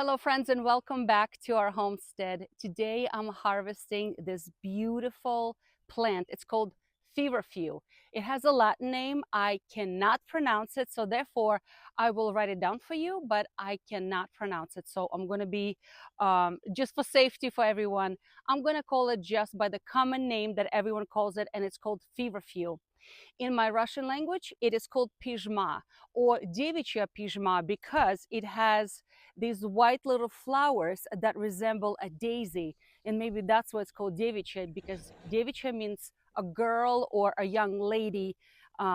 Hello friends, and welcome back to our homestead. Today I'm harvesting this beautiful plant. It's called Feverfew. It has a Latin name. I cannot pronounce it, so therefore I will write it down for you, but I cannot pronounce it. So I'm going to be, just for safety for everyone, I'm going to call it just by the common name that everyone calls it, and it's called Feverfew. In my Russian language, it is called pizhma or девичья pizhma because it has these white little flowers that resemble a daisy. And maybe that's why it's called девичья, because девичья means a girl or a young lady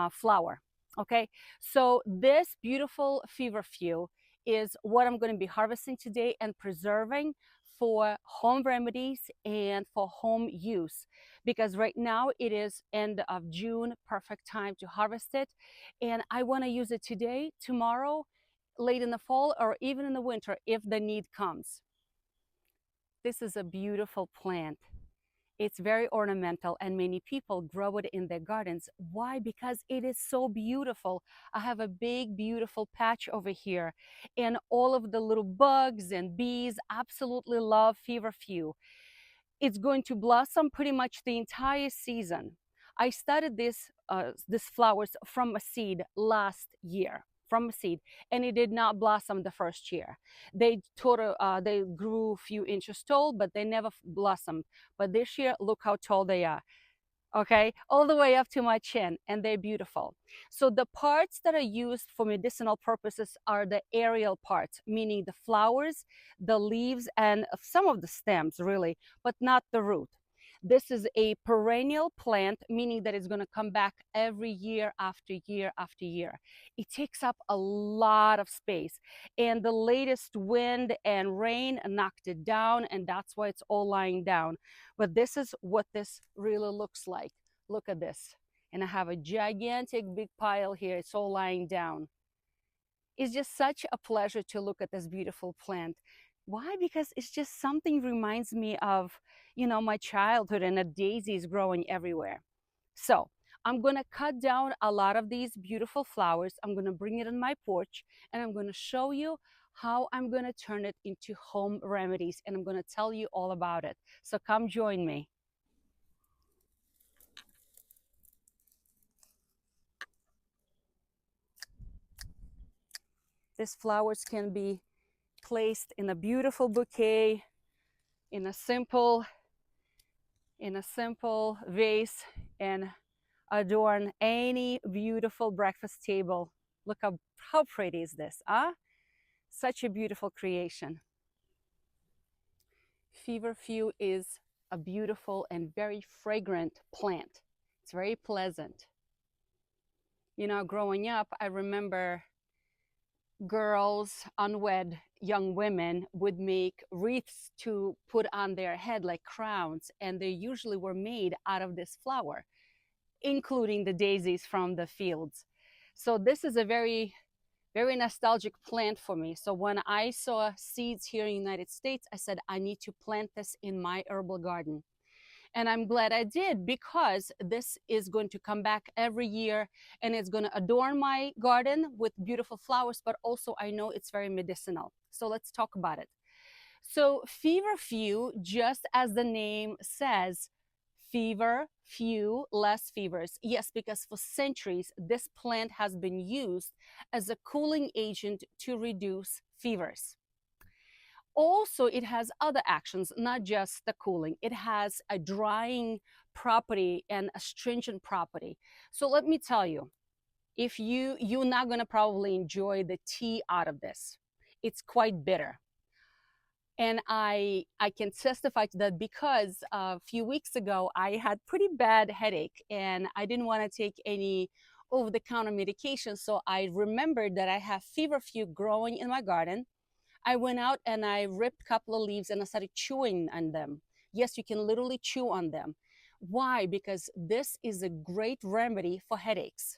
flower. Okay, so this beautiful feverfew is what I'm going to be harvesting today and preserving for home remedies and for home use, because right now it is end of June, perfect time to harvest it. And I want to use it today, tomorrow, late in the fall, or even in the winter if the need comes. This is a beautiful plant. It's very ornamental and many people grow it in their gardens. Why? Because it is so beautiful. I have a big, beautiful patch over here, and all of the little bugs and bees absolutely love feverfew. It's going to blossom pretty much the entire season. I started this flowers from a seed last year, from a seed, and it did not blossom the first year. They grew a few inches tall, but they never blossomed. But this year, look how tall they are. Okay, all the way up to my chin, and they're beautiful. So the parts that are used for medicinal purposes are the aerial parts, meaning the flowers, the leaves, and some of the stems really, but not the root. This is a perennial plant, meaning that it's going to come back every year after year after year. It takes up a lot of space, and the latest wind and rain knocked it down, and that's why it's all lying down. But this is what this really looks like. Look at this. And I have a gigantic big pile here. It's all lying down. It's just such a pleasure to look at this beautiful plant. Why? Because it's just something reminds me of, my childhood and the daisies growing everywhere. So I'm going to cut down a lot of these beautiful flowers. I'm going to bring it on my porch, and I'm going to show you how I'm going to turn it into home remedies, and I'm going to tell you all about it. So come join me. These flowers can be placed in a beautiful bouquet, in a simple vase, and adorn any beautiful breakfast table. Look how pretty is this, huh? Such a beautiful creation. Feverfew is a beautiful and very fragrant plant. It's very pleasant. Growing up, I remember girls, unwed young women, would make wreaths to put on their head like crowns, and they usually were made out of this flower, including the daisies from the fields. So this is a very, very nostalgic plant for me. So when I saw seeds here in the United States, I said, I need to plant this in my herbal garden. And I'm glad I did, because this is going to come back every year, and it's going to adorn my garden with beautiful flowers, but also I know it's very medicinal. So let's talk about it. So feverfew, just as the name says, fever, few, less fevers. Yes, because for centuries, this plant has been used as a cooling agent to reduce fevers. Also, it has other actions, not just the cooling. It has a drying property and astringent property. So let me tell you, if you're not going to probably enjoy the tea out of this. It's quite bitter. And I can testify to that, because a few weeks ago I had pretty bad headache, and I didn't want to take any over-the-counter medication. So I remembered that I have feverfew growing in my garden. I went out and I ripped a couple of leaves and I started chewing on them. Yes, you can literally chew on them. Why? Because this is a great remedy for headaches.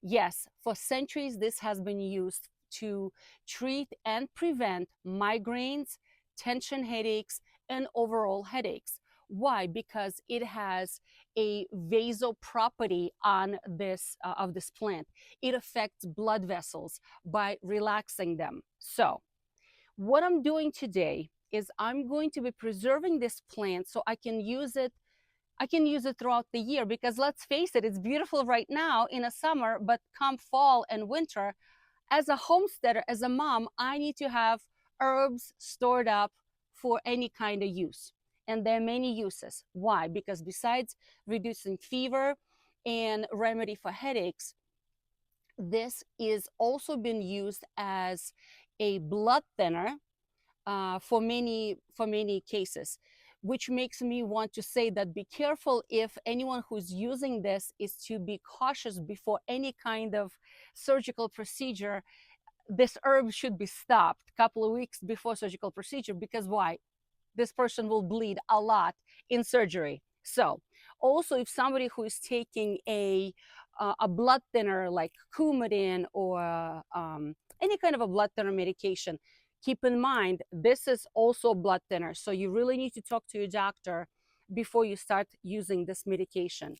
Yes, for centuries this has been used to treat and prevent migraines, tension headaches, and overall headaches. Why? Because it has a vasal property on this of this plant. It affects blood vessels by relaxing them. So What I'm doing today is I'm going to be preserving this plant so I can use it throughout the year, because let's face it, it's beautiful right now in a summer, but come fall and winter, as a homesteader, as a mom, I need to have herbs stored up for any kind of use. And there are many uses. Why? Because besides reducing fever and remedy for headaches, this is also been used as a blood thinner for many cases, which makes me want to say that be careful if anyone who's using this is to be cautious before any kind of surgical procedure. This herb should be stopped a couple of weeks before surgical procedure, because why? This person will bleed a lot in surgery. So also, if somebody who is taking a blood thinner like Coumadin or any kind of a blood thinner medication, keep in mind this is also a blood thinner. So you really need to talk to your doctor before you start using this medication.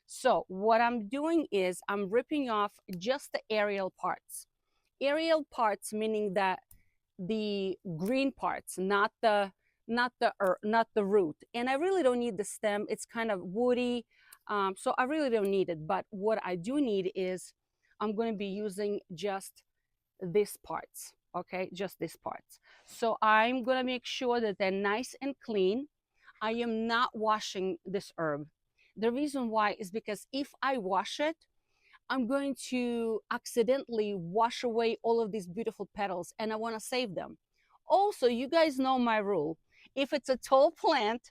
So what I'm doing is I'm ripping off just the aerial parts. Aerial parts meaning that the green parts, not the root. And I really don't need the stem. It's kind of woody, so I really don't need it. But what I do need is I'm going to be using just these parts. Okay, just these parts. So I'm going to make sure that they're nice and clean. I am not washing this herb. The reason why is because if I wash it, I'm going to accidentally wash away all of these beautiful petals, and I want to save them. Also, you guys know my rule. If it's a tall plant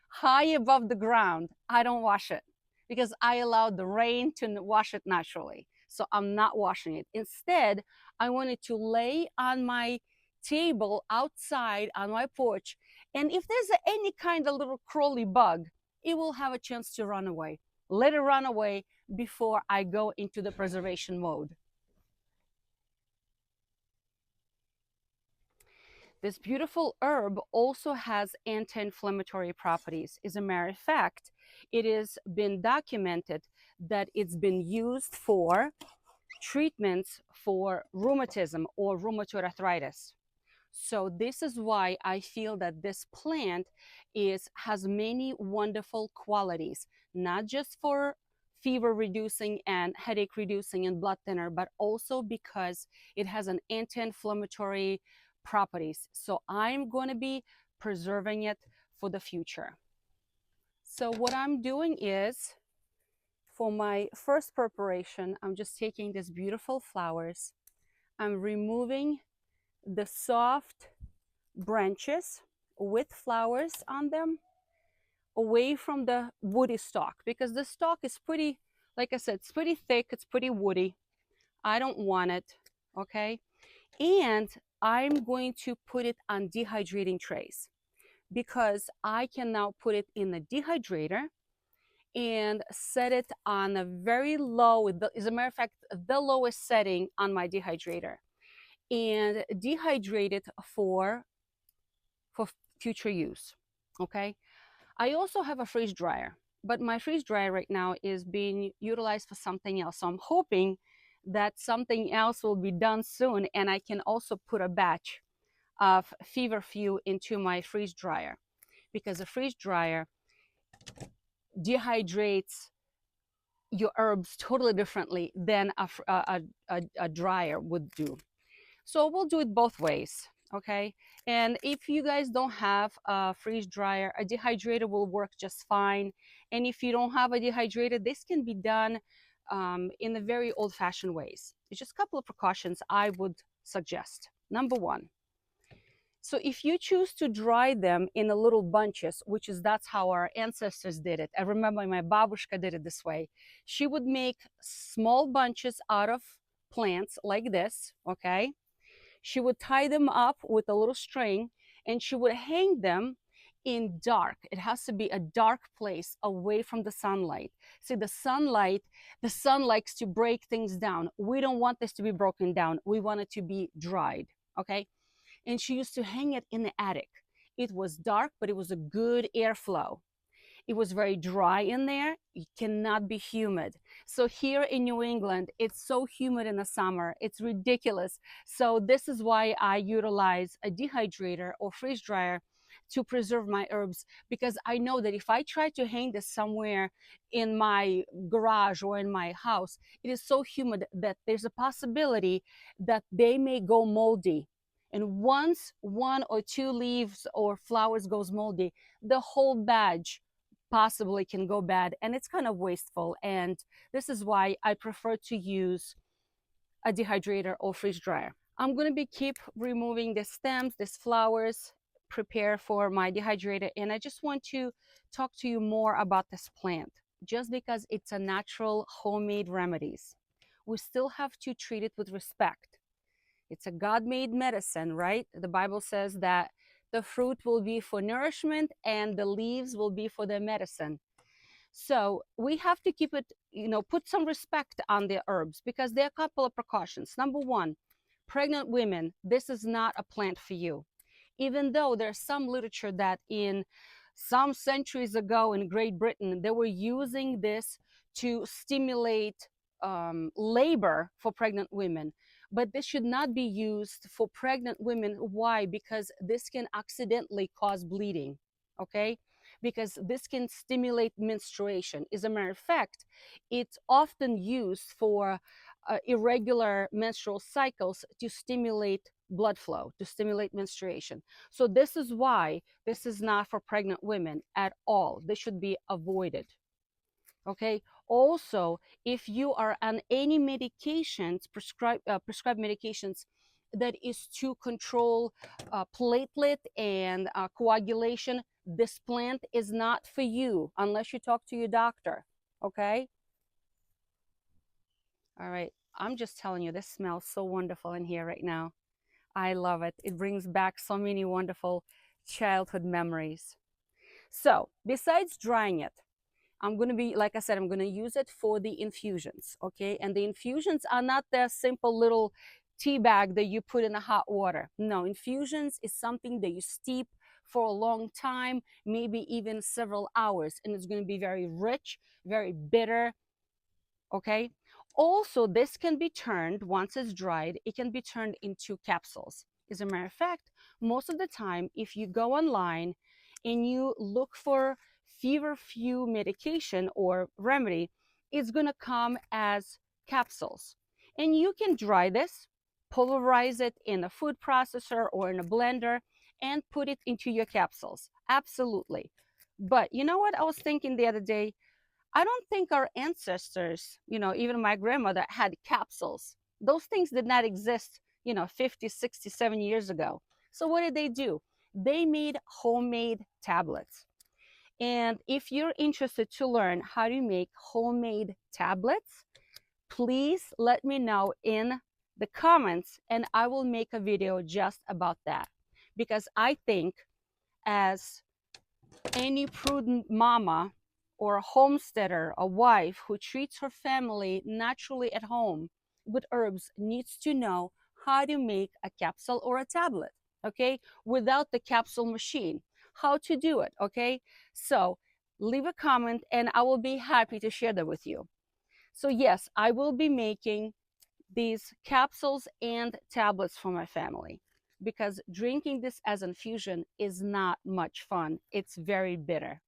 high above the ground, I don't wash it, because I allow the rain to wash it naturally. So I'm not washing it. Instead, I want it to lay on my table outside on my porch. And if there's any kind of little crawly bug, it will have a chance to run away. Let it run away before I go into the preservation mode. This beautiful herb also has anti-inflammatory properties. As a matter of fact, it has been documented that it's been used for treatments for rheumatism or rheumatoid arthritis. So this is why I feel that this plant has many wonderful qualities, not just for fever reducing and headache reducing and blood thinner, but also because it has an anti-inflammatory properties. So I'm going to be preserving it for the future. So what I'm doing is, for my first preparation, I'm just taking these beautiful flowers. I'm removing the soft branches with flowers on them away from the woody stalk, because the stalk is pretty, like I said, it's pretty thick, it's pretty woody. I don't want it, okay? And I'm going to put it on dehydrating trays, because I can now put it in the dehydrator and set it on a very low, as a matter of fact, the lowest setting on my dehydrator, and dehydrate it for future use. Okay. I also have a freeze dryer, but my freeze dryer right now is being utilized for something else. So I'm hoping that something else will be done soon, and I can also put a batch of Feverfew into my freeze dryer, because a freeze dryer dehydrates your herbs totally differently than a dryer would do. So we'll do it both ways, okay? And if you guys don't have a freeze dryer, a dehydrator will work just fine. And if you don't have a dehydrator, this can be done in the very old-fashioned ways. It's just a couple of precautions I would suggest. Number one, so if you choose to dry them in the little bunches, that's how our ancestors did it. I remember my babushka did it this way. She would make small bunches out of plants like this, okay? She would tie them up with a little string, and she would hang them in dark. It has to be a dark place away from the sunlight. See, the sun likes to break things down. We don't want this to be broken down. We want it to be dried, okay? And she used to hang it in the attic. It was dark, but it was a good airflow. It was very dry in there. It cannot be humid. So here in New England, it's so humid in the summer. It's ridiculous. So this is why I utilize a dehydrator or freeze dryer to preserve my herbs, because I know that if I try to hang this somewhere in my garage or in my house, it is so humid that there's a possibility that they may go moldy. And once one or two leaves or flowers goes moldy, the whole batch possibly can go bad, and it's kind of wasteful. And this is why I prefer to use a dehydrator or freeze dryer. I'm going to be keep removing the stems, these flowers, prepare for my dehydrator. And I just want to talk to you more about this plant. Just because it's a natural homemade remedies, we still have to treat it with respect. It's a God-made medicine, right? The Bible says that the fruit will be for nourishment and the leaves will be for the medicine. So we have to keep it, put some respect on the herbs, because there are a couple of precautions. Number one, pregnant women, this is not a plant for you. Even though there's some literature that in some centuries ago in Great Britain, they were using this to stimulate labor for pregnant women. But this should not be used for pregnant women. Why? Because this can accidentally cause bleeding, okay? Because this can stimulate menstruation. As a matter of fact, it's often used for irregular menstrual cycles to stimulate blood flow, to stimulate menstruation. So this is why this is not for pregnant women at all. This should be avoided. Okay. Also, if you are on any medications, prescribed medications that is to control platelet and coagulation, this plant is not for you unless you talk to your doctor. Okay. All right. I'm just telling you, this smells so wonderful in here right now. I love it. It brings back so many wonderful childhood memories. So, besides drying it, I'm going to be, like I said, I'm going to use it for the infusions, okay? And the infusions are not the simple little tea bag that you put in the hot water. No, infusions is something that you steep for a long time, maybe even several hours, and it's going to be very rich, very bitter, okay? Also, this can be turned, once it's dried, it can be turned into capsules. As a matter of fact, most of the time, if you go online and you look for Feverfew medication or remedy, it's going to come as capsules. And you can dry this, pulverize it in a food processor or in a blender, and put it into your capsules. Absolutely. But you know what I was thinking the other day? I don't think our ancestors, even my grandmother, had capsules. Those things did not exist, 50, 60, 70 years ago. So what did they do? They made homemade tablets. And if you're interested to learn how to make homemade tablets, please let me know in the comments and I will make a video just about that. Because I think as any prudent mama or a homesteader, a wife who treats her family naturally at home with herbs needs to know how to make a capsule or a tablet, okay, without the capsule machine, how to do it, okay? So leave a comment and I will be happy to share that with you. So yes, I will be making these capsules and tablets for my family, because drinking this as infusion is not much fun. It's very bitter.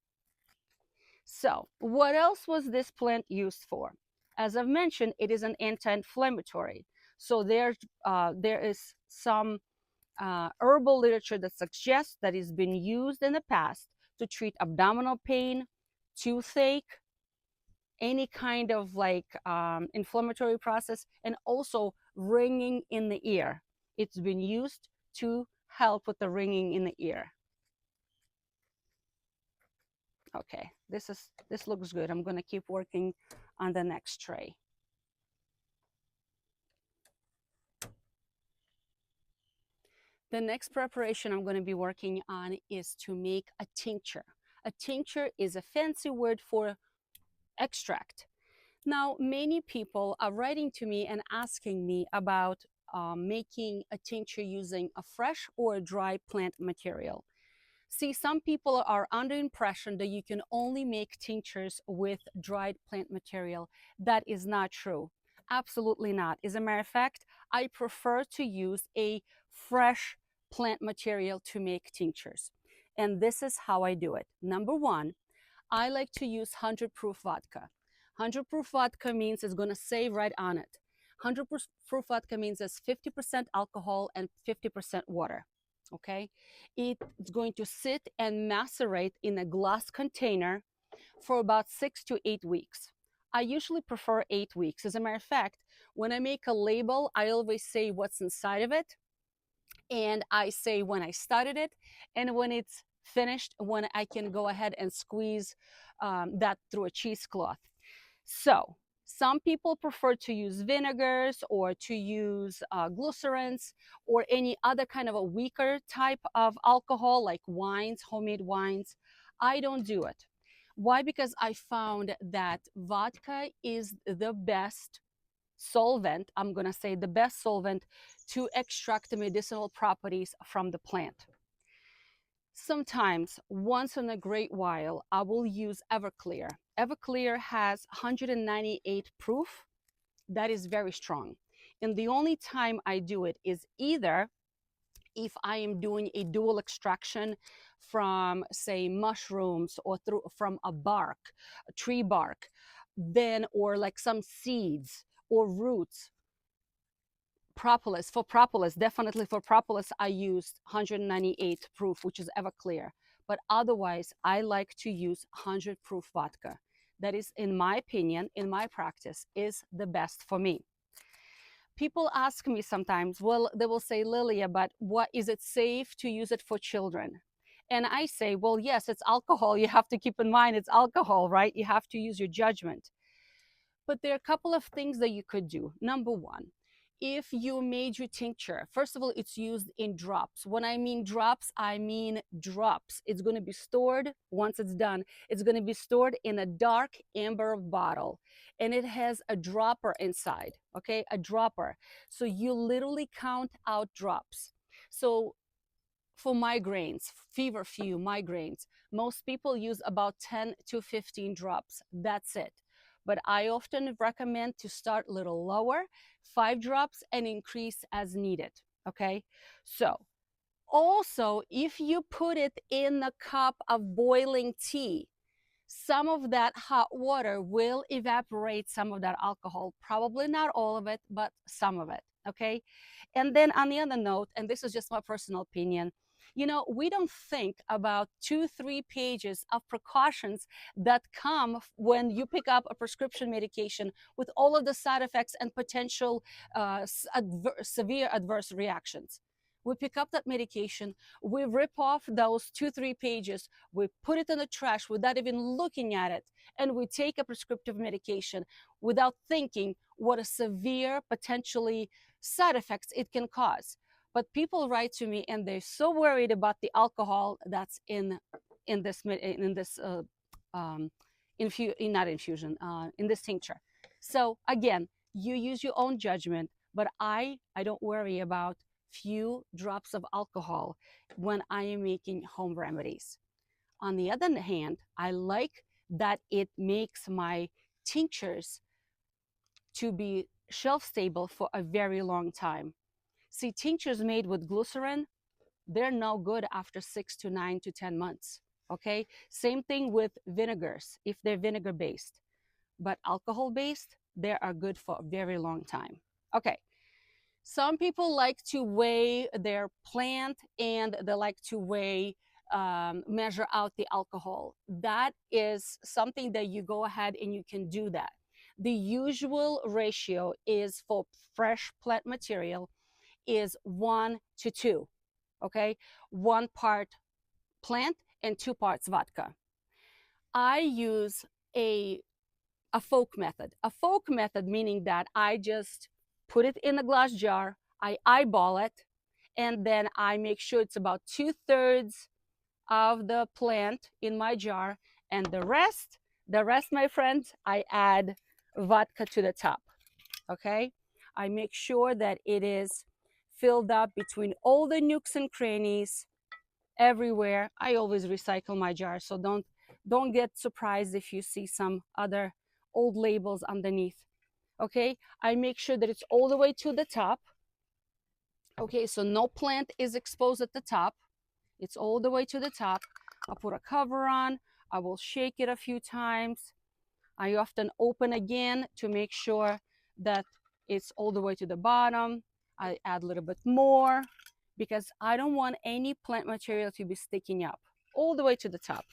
So what else was this plant used for? As I've mentioned, it is an anti-inflammatory. So there is some herbal literature that suggests that it's been used in the past to treat abdominal pain, toothache, any kind of inflammatory process, and also ringing in the ear. It's been used to help with the ringing in the ear. Okay, this looks good. I'm going to keep working on the next tray. The next preparation I'm going to be working on is to make a tincture. A tincture is a fancy word for extract. Now, many people are writing to me and asking me about making a tincture using a fresh or a dry plant material. See, some people are under impression that you can only make tinctures with dried plant material. That is not true. Absolutely not. As a matter of fact, I prefer to use a fresh plant material to make tinctures. And this is how I do it. Number one, I like to use 100 proof vodka. 100 proof vodka means it's going to say right on it. 100 proof vodka means it's 50% alcohol and 50% water. Okay, it's going to sit and macerate in a glass container for about 6 to 8 weeks. I usually prefer 8 weeks. As a matter of fact, when I make a label, I always say what's inside of it, and I say when I started it and when it's finished, when I can go ahead and squeeze that through a cheesecloth. So some people prefer to use vinegars or to use glycerins or any other kind of a weaker type of alcohol like wines, homemade wines. I don't do it. Why? Because I found that vodka is the best solvent, I'm going to say the best solvent to extract the medicinal properties from the plant. Sometimes, once in a great while, I will use Everclear. Everclear has 198 proof. That is very strong. And the only time I do it is either if I am doing a dual extraction from, say, mushrooms or from a bark, a tree bark, then, or like some seeds or roots. Propolis, for propolis, definitely for propolis, I used 198 proof, which is Everclear. But otherwise, I like to use 100 proof vodka. That is, in my opinion, in my practice, is the best for me. People ask me sometimes, well, they will say, Lilia, but what is it safe to use it for children? And I say, well, yes, it's alcohol. You have to keep in mind it's alcohol, right? You have to use your judgment. But there are a couple of things that you could do. Number one, if you made your tincture, first of all, it's used in drops. When I mean drops, I mean drops. It's going to be stored, once it's done, it's going to be stored in a dark amber bottle. And it has a dropper inside, okay? A dropper. So you literally count out drops. So for migraines, feverfew migraines, most people use about 10 to 15 drops. That's it. But I often recommend to start a little lower, 5 drops, and increase as needed. Okay. So also, if you put it in a cup of boiling tea, some of that hot water will evaporate some of that alcohol. Probably not all of it, but some of it. Okay. And then on the other note, and this is just my personal opinion, you know, we don't think about 2-3 pages of precautions that come when you pick up a prescription medication with all of the side effects and potential severe adverse reactions. We pick up that medication, we rip off those 2-3 pages, we put it in the trash without even looking at it, and we take a prescriptive medication without thinking what a severe, potentially side effects it can cause. But people write to me and they're so worried about the alcohol that's in this in this tincture. So again, you use your own judgment, but I don't worry about few drops of alcohol when I am making home remedies. On the other hand, I like that it makes my tinctures to be shelf stable for a very long time. See, tinctures made with glycerin, they're no good after 6 to 9 to 10 months. Okay. Same thing with vinegars if they're vinegar based, but alcohol based, they are good for a very long time. Okay. Some people like to weigh their plant and they like to measure out the alcohol. That is something that you go ahead and you can do that. The usual ratio is for fresh plant material is 1 to 2, okay? 1 part plant and 2 parts vodka. I use a folk method. A folk method meaning that I just put it in a glass jar, I eyeball it, and then I make sure it's about 2/3 of the plant in my jar, and the rest, my friends, I add vodka to the top, okay? I make sure that it is filled up between all the nooks and crannies, everywhere. I always recycle my jars, so don't get surprised if you see some other old labels underneath. Okay, I make sure that it's all the way to the top. Okay, so no plant is exposed at the top. It's all the way to the top. I'll put a cover on. I will shake it a few times. I often open again to make sure that it's all the way to the bottom. I add a little bit more because I don't want any plant material to be sticking up all the way to the top.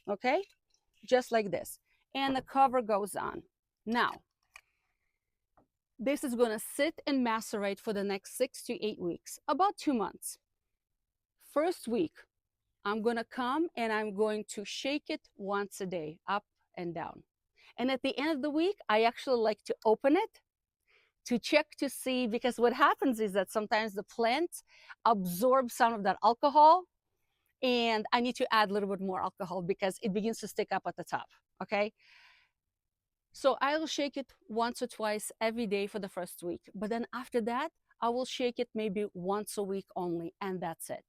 Okay, just like this. And the cover goes on. Now, this is going to sit and macerate for the next 6 to 8 weeks, about 2 months. First week, I'm going to come and I'm going to shake it once a day, up and down. And at the end of the week, I actually like to open it to check to see, because what happens is that sometimes the plant absorbs some of that alcohol, and I need to add a little bit more alcohol because it begins to stick up at the top. Okay. So I'll shake it once or twice every day for the first week. But then after that, I will shake it maybe once a week only, and that's it.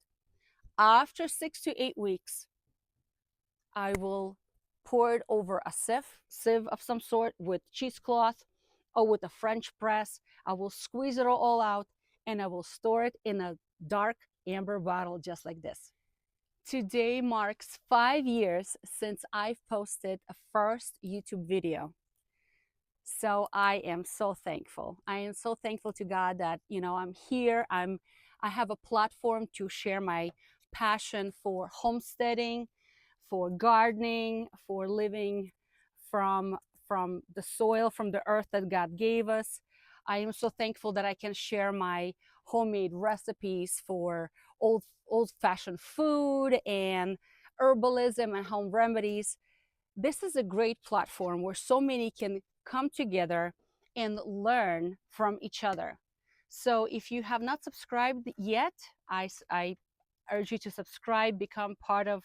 After 6 to 8 weeks, I will pour it over a sieve of some sort with cheesecloth or with a French press. I will squeeze it all out and I will store it in a dark amber bottle just like this. Today marks 5 years since I've posted a first YouTube video. So I am so thankful. I am so thankful to God that, I'm here. I have a platform to share my passion for homesteading, for gardening, for living from the soil, from the earth that God gave us. I am so thankful that I can share my homemade recipes for old-fashioned food and herbalism and home remedies. This is a great platform where so many can come together and learn from each other. So if you have not subscribed yet, I urge you to subscribe, become part of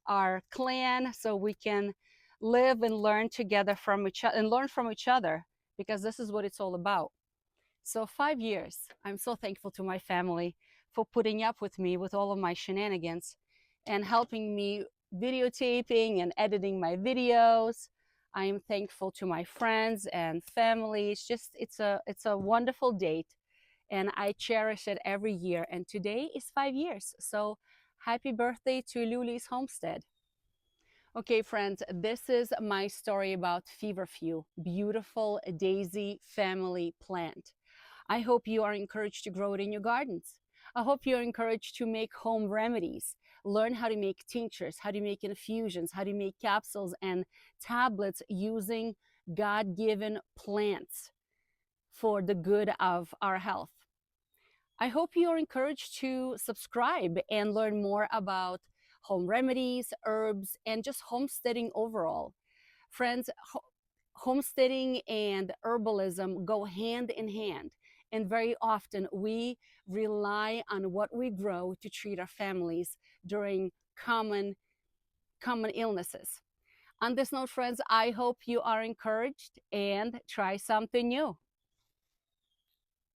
our clan so we can live and learn together from each other and learn from each other, because this is what it's all about. So 5 years, I'm so thankful to my family for putting up with me with all of my shenanigans and helping me videotaping and editing my videos. I am thankful to my friends and family. It's a wonderful date, and I cherish it every year. And today is 5 years. So happy birthday to Luli's Homestead. Okay, friends, this is my story about Feverfew, beautiful daisy family plant. I hope you are encouraged to grow it in your gardens. I hope you're encouraged to make home remedies, learn how to make tinctures, how to make infusions, how to make capsules and tablets using God-given plants for the good of our health. I hope you're encouraged to subscribe and learn more about home remedies, herbs, and just homesteading overall. Friends, homesteading and herbalism go hand in hand. And very often we rely on what we grow to treat our families during common illnesses. On this note, friends, I hope you are encouraged and try something new.